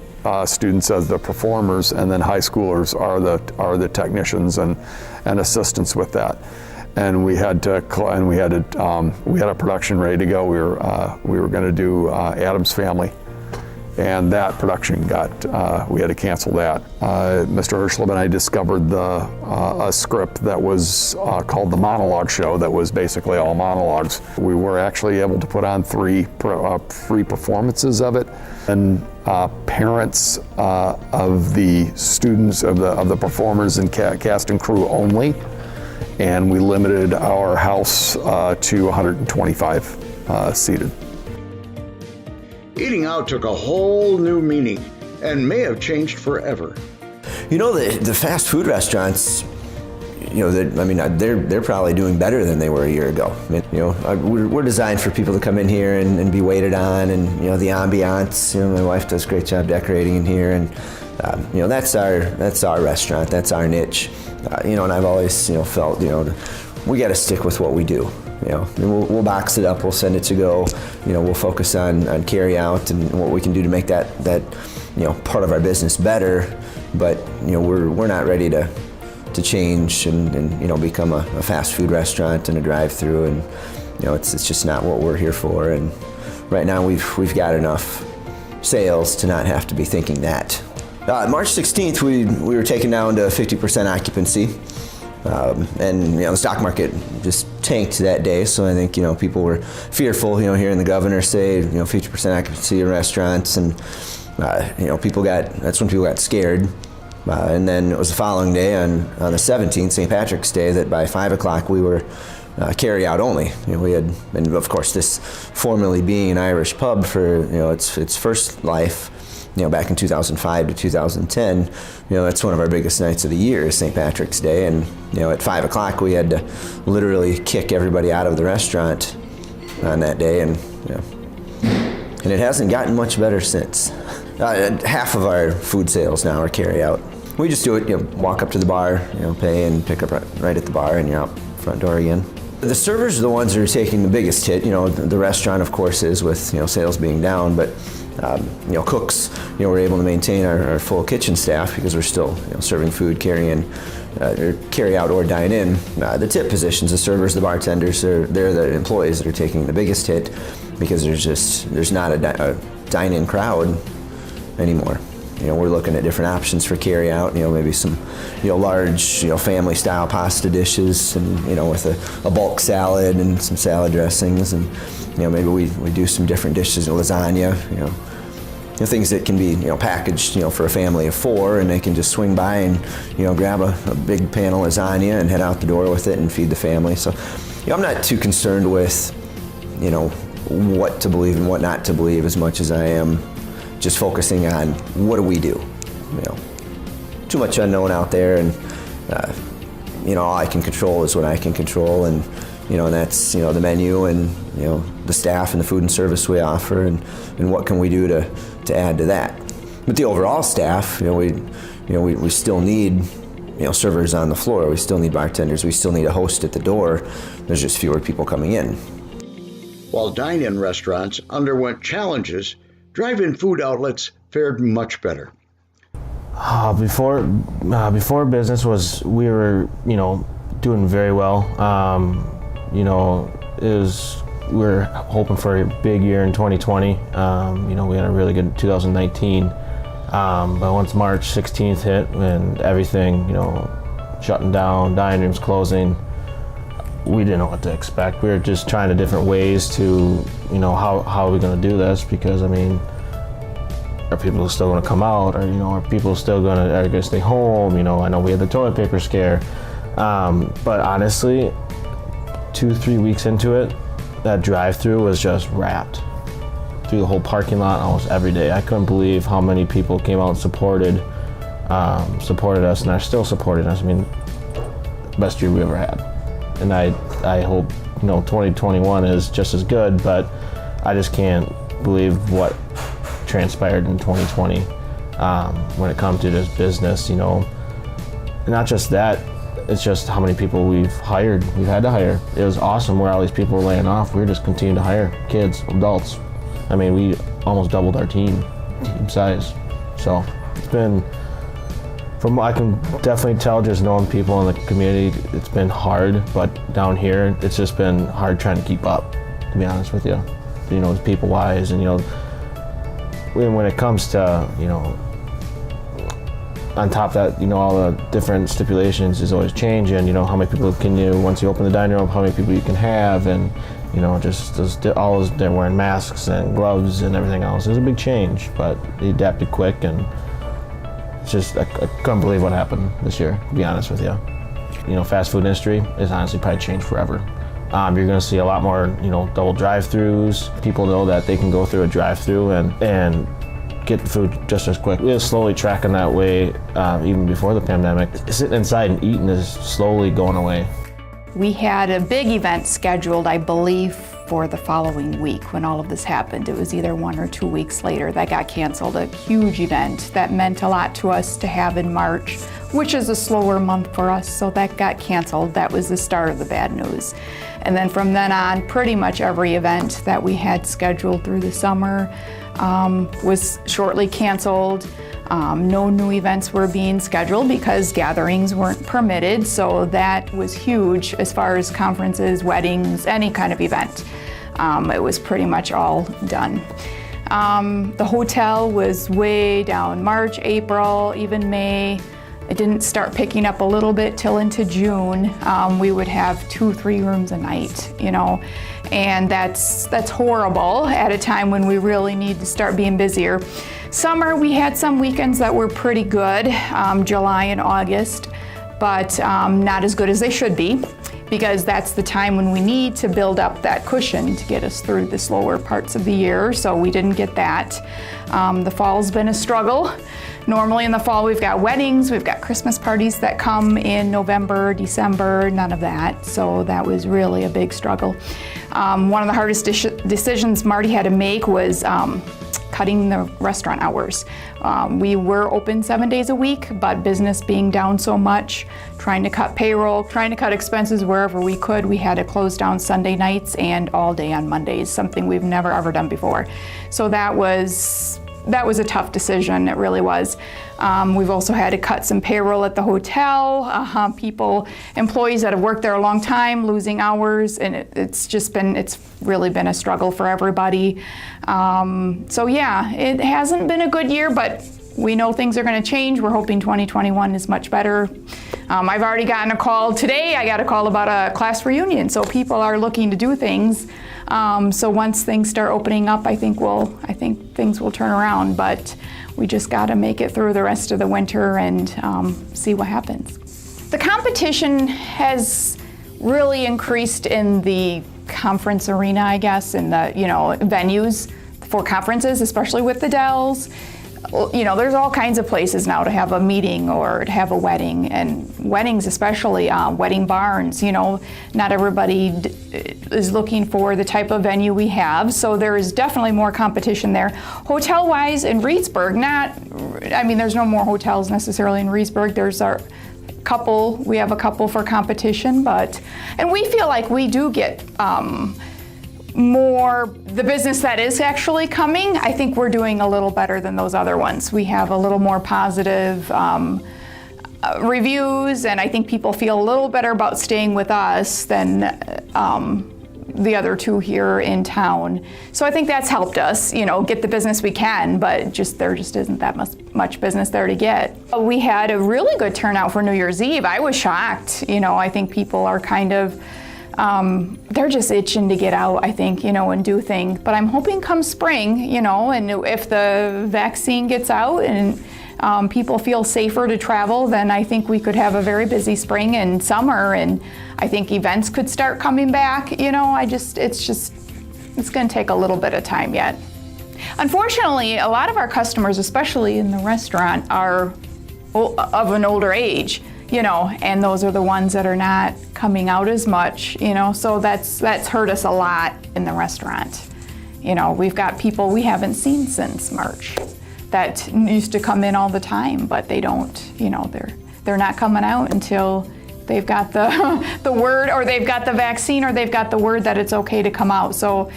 Speaker 4: students as the performers, and then high schoolers are the technicians and assistants with that. And we had a production ready to go. We were going to do Addams Family, and that production we had to cancel that. Mr. Hirschleb and I discovered a script that was called The Monologue Show, that was basically all monologues. We were actually able to put on three performances of it, and parents of the students, of the performers and cast and crew only, and we limited our house to 125 seated.
Speaker 1: Eating out took a whole new meaning and may have changed forever.
Speaker 11: You know, the fast food restaurants, they're probably doing better than they were a year ago. We're designed for people to come in here and be waited on, and the ambiance. My wife does a great job decorating in here, and that's our restaurant, that's our niche. And I've always felt we got to stick with what we do. We'll box it up, we'll send it to go. We'll focus on carry out and what we can do to make that part of our business better. But we're not ready to change and become a fast food restaurant and a drive-through, and it's just not what we're here for. And right now we've got enough sales to not have to be thinking that. March 16th we were taken down to 50% occupancy. And the stock market just tanked that day, so I think people were fearful. Hearing the governor say 50% occupancy in restaurants, and that's when people got scared. And then it was the following day on the 17th, St. Patrick's Day, that by 5 o'clock we were carry out only. We had, and of course this formerly being an Irish pub for its first life. Back in 2005 to 2010, that's one of our biggest nights of the year is St. Patrick's Day, and at 5 o'clock we had to literally kick everybody out of the restaurant on that day, and it hasn't gotten much better since. Half of our food sales now are carry out. We just do it, walk up to the bar, pay and pick up right at the bar, and you're out front door again. The servers are the ones that are taking the biggest hit. The restaurant, of course, is with sales being down, but cooks, we're able to maintain our full kitchen staff because we're still serving food, carry out or dine in. The tip positions, the servers, the bartenders, they're the employees that are taking the biggest hit because there's not a dine-in crowd anymore. We're looking at different options for carry out, maybe some large family style pasta dishes, and with a bulk salad and some salad dressings, and maybe we do some different dishes, lasagna, things that can be packaged for a family of 4, and they can just swing by and grab a big pan of lasagna and head out the door with it and feed the family. So I'm not too concerned with what to believe and what not to believe as much as I am just focusing on what do we do. Too much unknown out there, and all I can control is what I can control, and and that's the menu and the staff and the food and service we offer, and what can we do to add to that. But the overall staff, we still need servers on the floor, we still need bartenders, we still need a host at the door. There's just fewer people coming in.
Speaker 1: While dine-in restaurants underwent challenges, drive-in food outlets fared much better.
Speaker 12: Before business we were doing very well. We were hoping for a big year in 2020. We had a really good 2019. But once March 16th hit and everything, shutting down, dining rooms closing, we didn't know what to expect. We were just trying different ways to, how are we going to do this? Because, are people still going to come out? Or, are people still going to stay home? I know we had the toilet paper scare. But honestly, 2-3 weeks into it, that drive-through was just wrapped through the whole parking lot almost every day. I couldn't believe how many people came out and supported us, and are still supporting us. I mean, best year we ever had. And I hope 2021 is just as good, but I just can't believe what transpired in 2020 when it comes to this business. Not just that, it's just how many people we've had to hire. It was awesome where all these people were laying off. We were just continuing to hire kids, adults. I mean, we almost doubled our team size. So it's been, I can definitely tell just knowing people in the community, it's been hard, but down here, it's just been hard trying to keep up, to be honest with you. People-wise, and when it comes to, on top of that, all the different stipulations is always changing, how many people can you, once you open the dining room, how many people you can have, and they're wearing masks and gloves and everything else. It was a big change, but they adapted quick, and it's just, I couldn't believe what happened this year, to be honest with you. Fast food industry is honestly probably changed forever. You're going to see a lot more, double drive-throughs. People know that they can go through a drive-through and get food just as quick. We were slowly tracking that way even before the pandemic. Sitting inside and eating is slowly going away.
Speaker 13: We had a big event scheduled, I believe, for the following week when all of this happened. It was either 1 or 2 weeks later that got canceled. A huge event that meant a lot to us to have in March, which is a slower month for us, so that got canceled. That was the start of the bad news. And then from then on, pretty much every event that we had scheduled through the summer was shortly canceled. No new events were being scheduled because gatherings weren't permitted, so that was huge as far as conferences, weddings, any kind of event. It was pretty much all done. The hotel was way down March, April, even May. It didn't start picking up a little bit till into June. We would have 2-3 rooms a night, and that's horrible at a time when we really need to start being busier. Summer, we had some weekends that were pretty good, July and August, but not as good as they should be, because that's the time when we need to build up that cushion to get us through the slower parts of the year, so we didn't get that. The fall's been a struggle. Normally in the fall we've got weddings, we've got Christmas parties that come in November, December, none of that, so that was really a big struggle. One of the hardest decisions Marty had to make was cutting the restaurant hours. We were open 7 days a week, but business being down so much, trying to cut payroll, trying to cut expenses wherever we could, we had to close down Sunday nights and all day on Mondays, something we've never ever done before. So that was a tough decision, it really was. We've also had to cut some payroll at the hotel, employees that have worked there a long time, losing hours, and it's really been a struggle for everybody. So yeah, it hasn't been a good year, but we know things are going to change. We're hoping 2021 is much better. I've already gotten a call today. I got a call about a class reunion, so people are looking to do things. So once things start opening up, I think things will turn around, but we just got to make it through the rest of the winter and see what happens. The competition has really increased in the conference arena, I guess, in the venues for conferences, especially with the Dells. There's all kinds of places now to have a meeting or to have a wedding, and weddings especially, wedding barns, not everybody is looking for the type of venue we have, so there is definitely more competition there. Hotel-wise in Reedsburg, there's no more hotels necessarily in Reedsburg. There's we have a couple for competition, and we feel like we do get more the business that is actually coming. I think we're doing a little better than those other ones. We have a little more positive reviews, and I think people feel a little better about staying with us than the other two here in town. So I think that's helped us, get the business we can, but there just isn't that much business there to get. We had a really good turnout for New Year's Eve. I was shocked. I think people are kind of they're just itching to get out, I think, and do things. But I'm hoping come spring, and if the vaccine gets out and people feel safer to travel, then I think we could have a very busy spring and summer, and I think events could start coming back. It's going to take a little bit of time yet. Unfortunately, a lot of our customers, especially in the restaurant, are of an older age, and those are the ones that are not coming out as much, so that's hurt us a lot in the restaurant. We've got people we haven't seen since March that used to come in all the time, but they don't, they're not coming out until they've got the word, or they've got the vaccine, or they've got the word that it's okay to come out. So,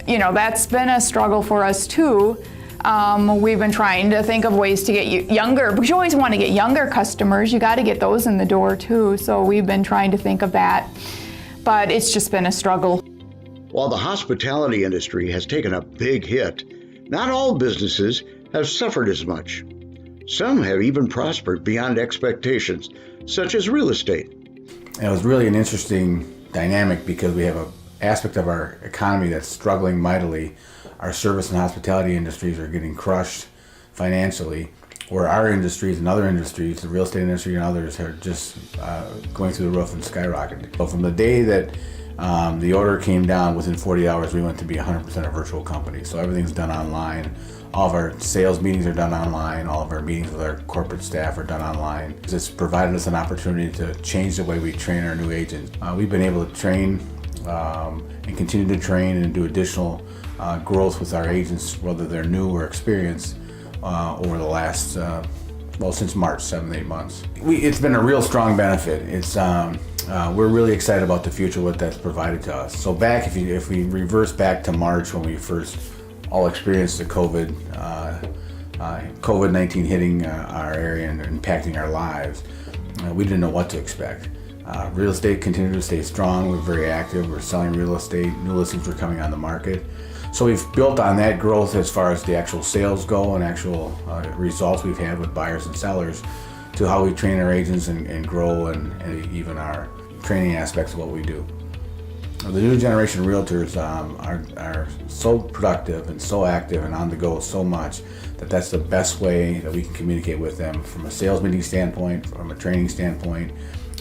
Speaker 13: that's been a struggle for us too. We've been trying to think of ways to get younger, because you always want to get younger customers. You got to get those in the door too. So we've been trying to think of that, but it's just been a struggle.
Speaker 1: While the hospitality industry has taken a big hit, not all businesses have suffered as much. Some have even prospered beyond expectations, such as real estate.
Speaker 14: It was really an interesting dynamic because we have an aspect of our economy that's struggling mightily. Our service and hospitality industries are getting crushed financially, where our industries and other industries, the real estate industry and others, are just going through the roof and skyrocketing. So from the day that the order came down, within 40 hours, we went to be 100% a virtual company. So everything's done online. All of our sales meetings are done online. All of our meetings with our corporate staff are done online. It's provided us an opportunity to change the way we train our new agents. We've been able to train and continue to train and do additional growth with our agents, whether they're new or experienced, over the last, since March, 7-8 months. It's been a real strong benefit. We're really excited about the future, what that's provided to us. So if we reverse back to March, when we first all experienced the COVID-19 hitting our area and impacting our lives, we didn't know what to expect. Real estate continued to stay strong. We're very active. We're selling real estate. New listings were coming on the market. So we've built on that growth as far as the actual sales go and actual results we've had with buyers and sellers, to how we train our agents and grow and even our training aspects of what we do. The new generation realtors are so productive and so active and on the go so much that that's the best way that we can communicate with them, from a sales meeting standpoint, from a training standpoint,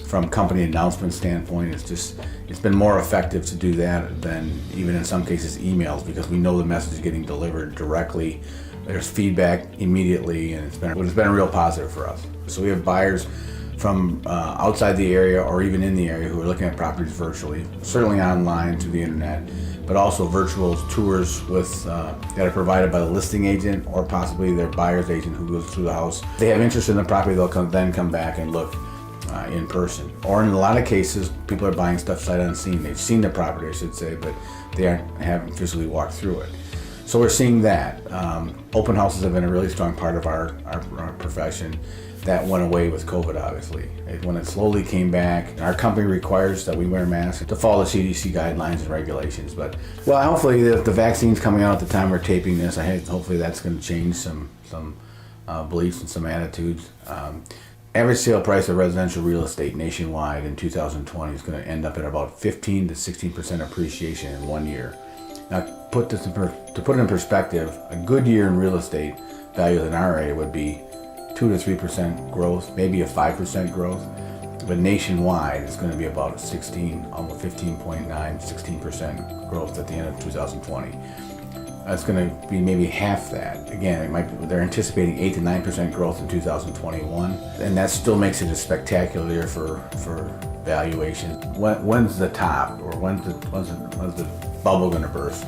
Speaker 14: from company announcement standpoint. It's been more effective to do that than even in some cases emails, because we know the message is getting delivered directly. There's feedback immediately, and it's been a real positive for us. So we have buyers from outside the area or even in the area who are looking at properties virtually, certainly online through the internet, but also virtual tours that are provided by the listing agent or possibly their buyer's agent who goes through the house. If they have interest in the property, they'll then come back and look in person. Or in a lot of cases, people are buying stuff sight unseen. They've seen the property, I should say, but they haven't physically walked through it. So we're seeing that. Open houses have been a really strong part of our profession. That went away with COVID, obviously. When it slowly came back, our company requires that we wear masks to follow the CDC guidelines and regulations. But, hopefully the vaccine's coming out at the time we're taping this. Hopefully that's going to change some beliefs and some attitudes. Average sale price of residential real estate nationwide in 2020 is going to end up at about 15 to 16% appreciation in 1 year. Now, to put it in perspective, a good year in real estate values in our area would be 2 to 3% growth, maybe a 5% growth, but nationwide it's going to be about almost 15.9, 16% growth at the end of 2020. It's going to be maybe half that. Again, they're anticipating 8 to 9% growth in 2021, and that still makes it a spectacular year for valuation. When's the top, or when's the bubble going to burst?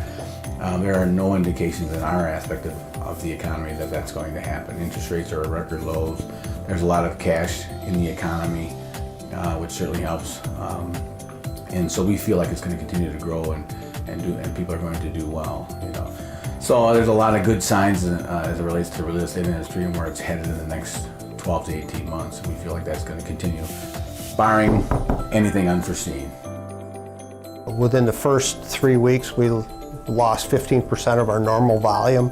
Speaker 14: There are no indications in our aspect of the economy that that's going to happen. Interest rates are at record lows. There's a lot of cash in the economy, which certainly helps. And so we feel like it's going to continue to grow and people are going to do well. So there's a lot of good signs as it relates to the real estate industry and where it's headed in the next 12 to 18 months. And we feel like that's going to continue, barring anything unforeseen.
Speaker 15: Within the first 3 weeks, we lost 15% of our normal volume.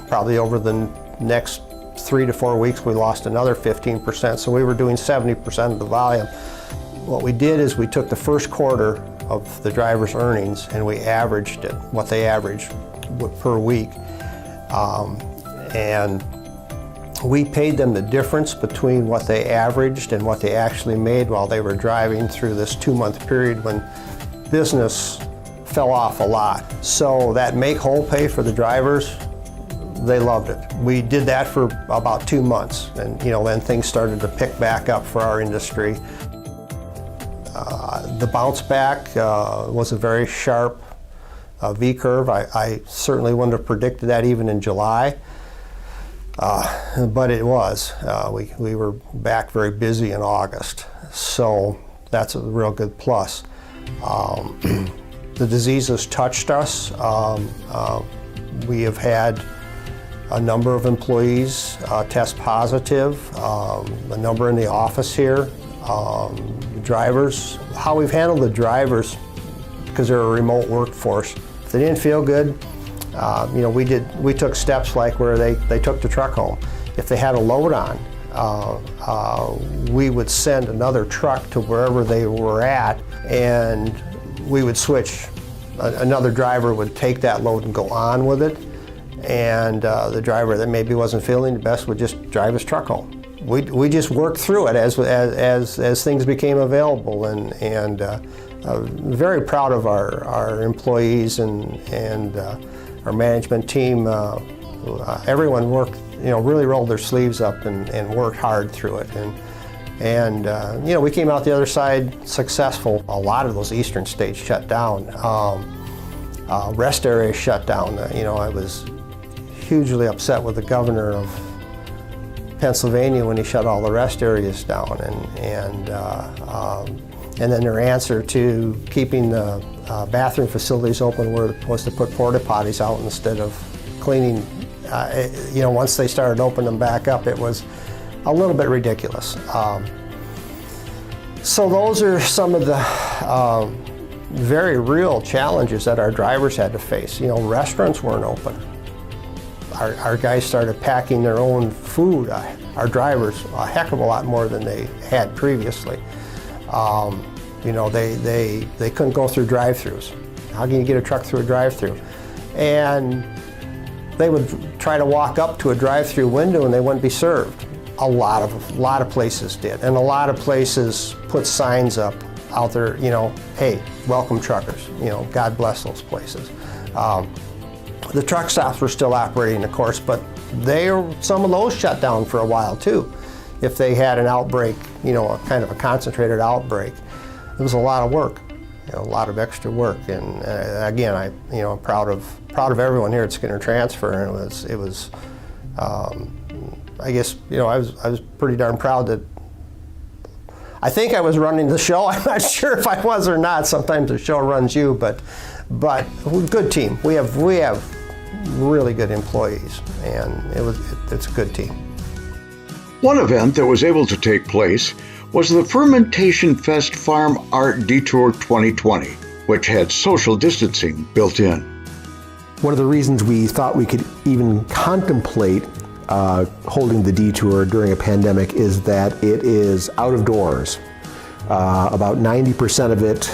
Speaker 15: Probably over the next 3 to 4 weeks, we lost another 15%. So we were doing 70% of the volume. What we did is we took the first quarter of the driver's earnings and we averaged it, what they averaged per week. And We paid them the difference between what they averaged and what they actually made while they were driving through this 2-month period when business fell off a lot. So that make-whole pay for the drivers, they loved it. We did that for about 2 months, and then things started to pick back up for our industry. The bounce back was a very sharp V-curve. I certainly wouldn't have predicted that even in July. But it was. We were back very busy in August, so that's a real good plus. The disease has touched us. We have had a number of employees test positive, a number in the office here. Drivers, how we've handled the drivers, because they're a remote workforce, if they didn't feel good, we took steps like where they took the truck home. If they had a load on, we would send another truck to wherever they were at, and we would switch. Another driver would take that load and go on with it, and the driver that maybe wasn't feeling the best would just drive his truck home. We just worked through it as things became available, and very proud of our employees and our management team. Everyone worked, really rolled their sleeves up and worked hard through it. And we came out the other side successful. A lot of those eastern states shut down. Rest areas shut down. I was hugely upset with the governor of Pennsylvania when he shut all the rest areas down, and then their answer to keeping the bathroom facilities open was to put porta potties out instead of cleaning. Once they started opening them back up, it was a little bit ridiculous. So those are some of the very real challenges that our drivers had to face. Restaurants weren't open. Our guys started packing their own food, our drivers, a heck of a lot more than they had previously. They couldn't go through drive-thrus. How can you get a truck through a drive-thru? And they would try to walk up to a drive-thru window and they wouldn't be served. A lot of places did, and a lot of places put signs up out there, hey, welcome truckers, God bless those places. The truck stops were still operating, of course, but some of those shut down for a while too. If they had an outbreak, a kind of a concentrated outbreak, it was a lot of work, a lot of extra work. And again, I'm proud of everyone here at Skinner Transfer, and it was. I guess I was pretty darn proud that. I think I was running the show. I'm not sure if I was or not. Sometimes the show runs you, but good team. We have really good employees, and it's a good team.
Speaker 1: One event that was able to take place was the Fermentation Fest Farm Art Detour 2020, which had social distancing built in.
Speaker 16: One of the reasons we thought we could even contemplate holding the detour during a pandemic is that it is out of doors. About 90% of it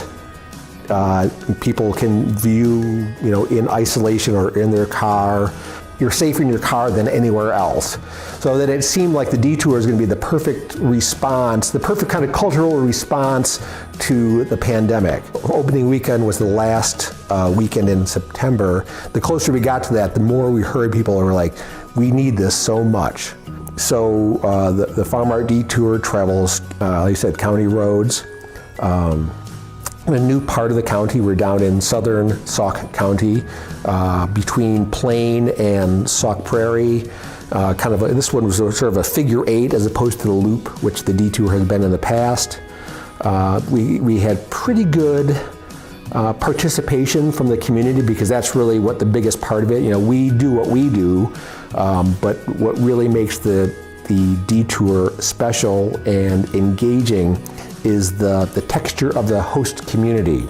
Speaker 16: people can view, in isolation or in their car. You're safer in your car than anywhere else. So that it seemed like the detour is going to be the perfect response, the perfect kind of cultural response to the pandemic. Opening weekend was the last weekend in September. The closer we got to that, the more we heard people were like, we need this so much. So the Farm Art Detour travels, like I said, county roads. In a new part of the county, we're down in southern Sauk County, between Plain and Sauk Prairie. This one was sort of a figure eight as opposed to the loop, which the detour has been in the past. We had pretty good participation from the community, because that's really what the biggest part of it. We do what we do, but what really makes the detour special and engaging is the texture of the host community.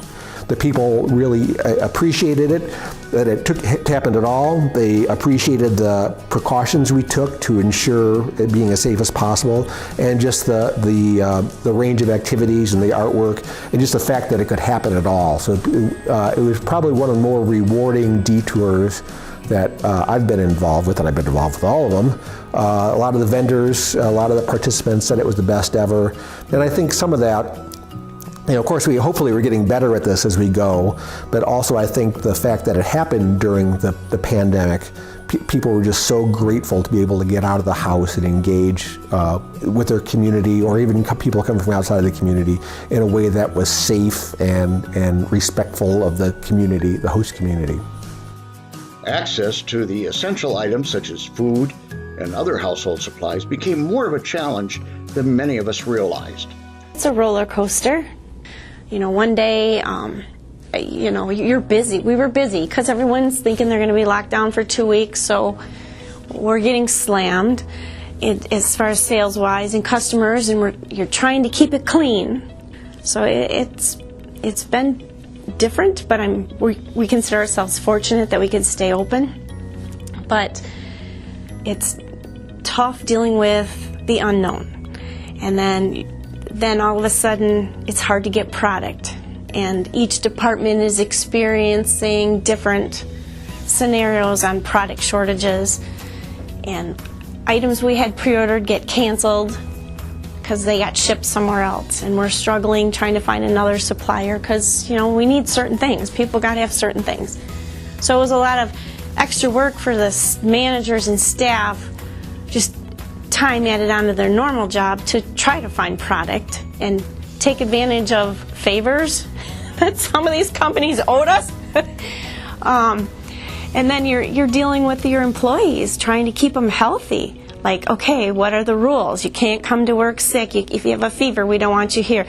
Speaker 16: The people really appreciated it, that it happened at all. They appreciated the precautions we took to ensure it being as safe as possible, and just the range of activities and the artwork, and just the fact that it could happen at all. So it was probably one of the more rewarding detours that I've been involved with, and I've been involved with all of them. A lot of the vendors, a lot of the participants said it was the best ever. And I think some of that, of course, hopefully we're getting better at this as we go, but also I think the fact that it happened during the pandemic, people were just so grateful to be able to get out of the house and engage with their community, or even people coming from outside of the community, in a way that was safe and respectful of the community, the host community.
Speaker 1: Access to the essential items such as food and other household supplies became more of a challenge than many of us realized.
Speaker 17: It's a roller coaster. One day, you're busy. We were busy because everyone's thinking they're going to be locked down for 2 weeks, so we're getting slammed as far as sales-wise and customers, and you're trying to keep it clean. So it's been different, but we consider ourselves fortunate that we could stay open. But it's tough dealing with the unknown, and then all of a sudden it's hard to get product, and each department is experiencing different scenarios on product shortages, and items we had pre-ordered get canceled because they got shipped somewhere else, and we're struggling trying to find another supplier because we need certain things. People got to have certain things. So it was a lot of extra work for the managers and staff, just time added onto their normal job to try to find product and take advantage of favors that some of these companies owed us. And then you're dealing with your employees, trying to keep them healthy. Like, okay, what are the rules? You can't come to work sick. If you have a fever, we don't want you here.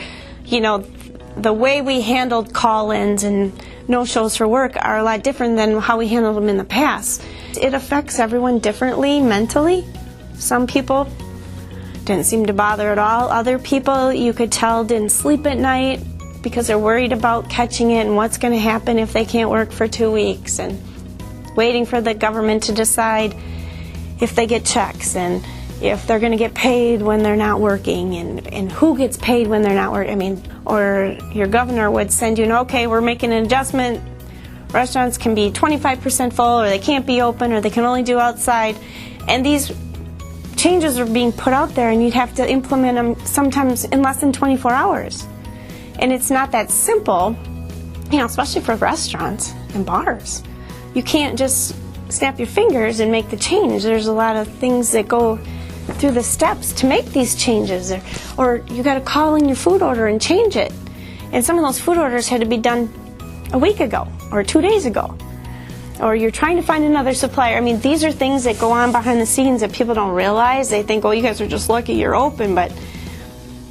Speaker 17: The way we handled call-ins and no-shows for work are a lot different than how we handled them in the past. It affects everyone differently mentally. Some people didn't seem to bother at all. Other people, you could tell, didn't sleep at night because they're worried about catching it and what's going to happen if they can't work for 2 weeks, and waiting for the government to decide if they get checks and if they're going to get paid when they're not working, and who gets paid when they're not working. Or your governor would send you okay, we're making an adjustment. Restaurants can be 25% full, or they can't be open, or they can only do outside. And these changes are being put out there, and you'd have to implement them sometimes in less than 24 hours. And it's not that simple, especially for restaurants and bars. You can't just snap your fingers and make the change. There's a lot of things that go through the steps to make these changes, or you got to call in your food order and change it. And some of those food orders had to be done a week ago or 2 days ago. Or you're trying to find another supplier. These are things that go on behind the scenes that people don't realize. They think, you guys are just lucky you're open, but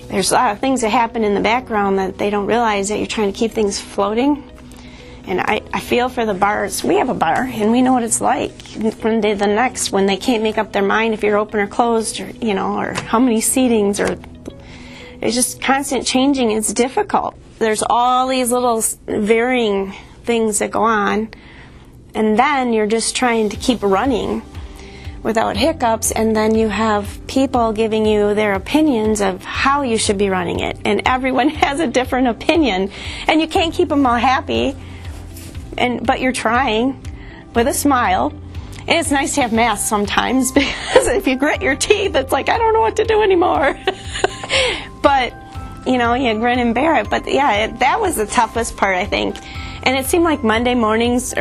Speaker 17: there's a lot of things that happen in the background that they don't realize, that you're trying to keep things floating. And I feel for the bars. We have a bar, and we know what it's like one day to the next when they can't make up their mind if you're open or closed, or or how many seatings, or it's just constant changing. It's difficult. There's all these little varying things that go on, and then you're just trying to keep running without hiccups, and then you have people giving you their opinions of how you should be running it, and everyone has a different opinion, and you can't keep them all happy. But you're trying with a smile. And it's nice to have masks sometimes, because if you grit your teeth, it's like, I don't know what to do anymore. But, you grin and bear it. But yeah, that was the toughest part, I think. And it seemed like Mondays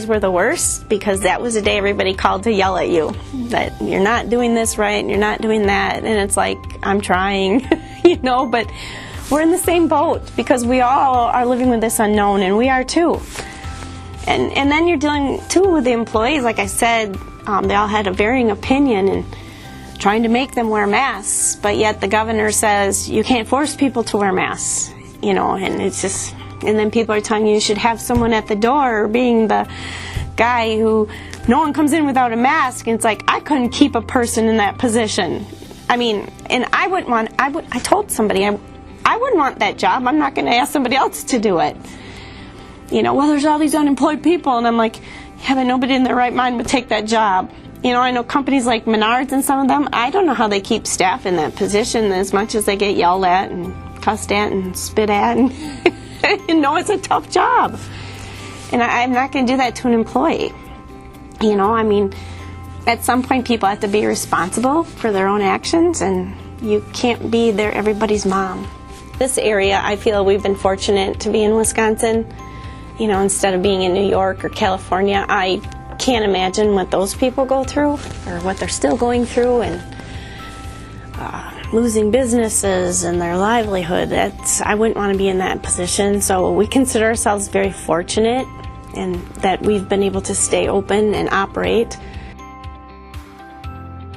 Speaker 17: were the worst, because that was the day everybody called to yell at you that you're not doing this right and you're not doing that. And it's like, I'm trying, but we're in the same boat, because we all are living with this unknown, and we are too. And then you're dealing, too, with the employees. Like I said, they all had a varying opinion and trying to make them wear masks, but yet the governor says you can't force people to wear masks, and it's just, and then people are telling you should have someone at the door, being the guy who, no one comes in without a mask, and it's like, I couldn't keep a person in that position. And I told somebody, I wouldn't want that job. I'm not going to ask somebody else to do it. There's all these unemployed people, and I'm like, yeah, but nobody in their right mind would take that job. I know companies like Menards and some of them, I don't know how they keep staff in that position as much as they get yelled at and cussed at and spit at, and it's a tough job. And I'm not going to do that to an employee. At some point, people have to be responsible for their own actions, and you can't be everybody's mom. This area, I feel we've been fortunate to be in Wisconsin. You know, instead of being in New York or California, I can't imagine what those people go through or what they're still going through, and losing businesses and their livelihood. I wouldn't want to be in that position. So we consider ourselves very fortunate and that we've been able to stay open and operate.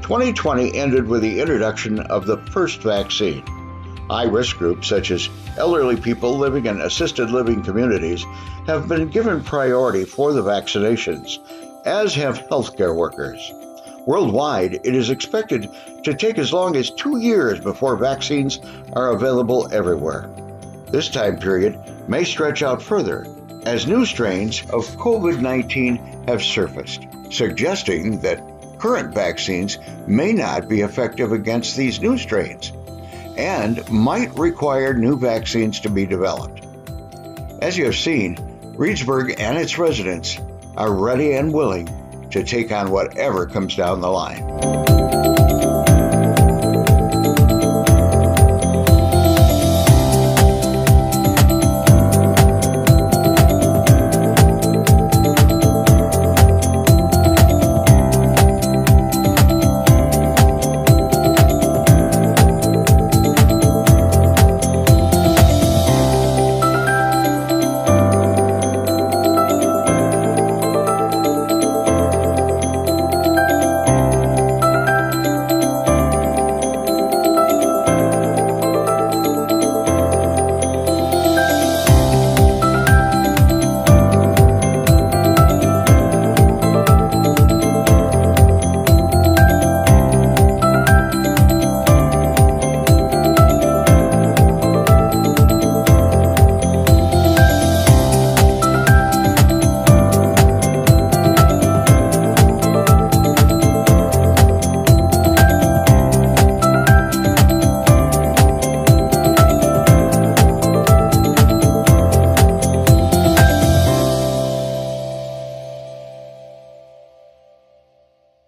Speaker 1: 2020 ended with the introduction of the first vaccine. High-risk groups such as elderly people living in assisted living communities have been given priority for the vaccinations, as have healthcare workers. Worldwide, it is expected to take as long as 2 years before vaccines are available everywhere. This time period may stretch out further as new strains of COVID-19 have surfaced, suggesting that current vaccines may not be effective against these new strains and might require new vaccines to be developed. As you have seen, Reedsburg and its residents are ready and willing to take on whatever comes down the line.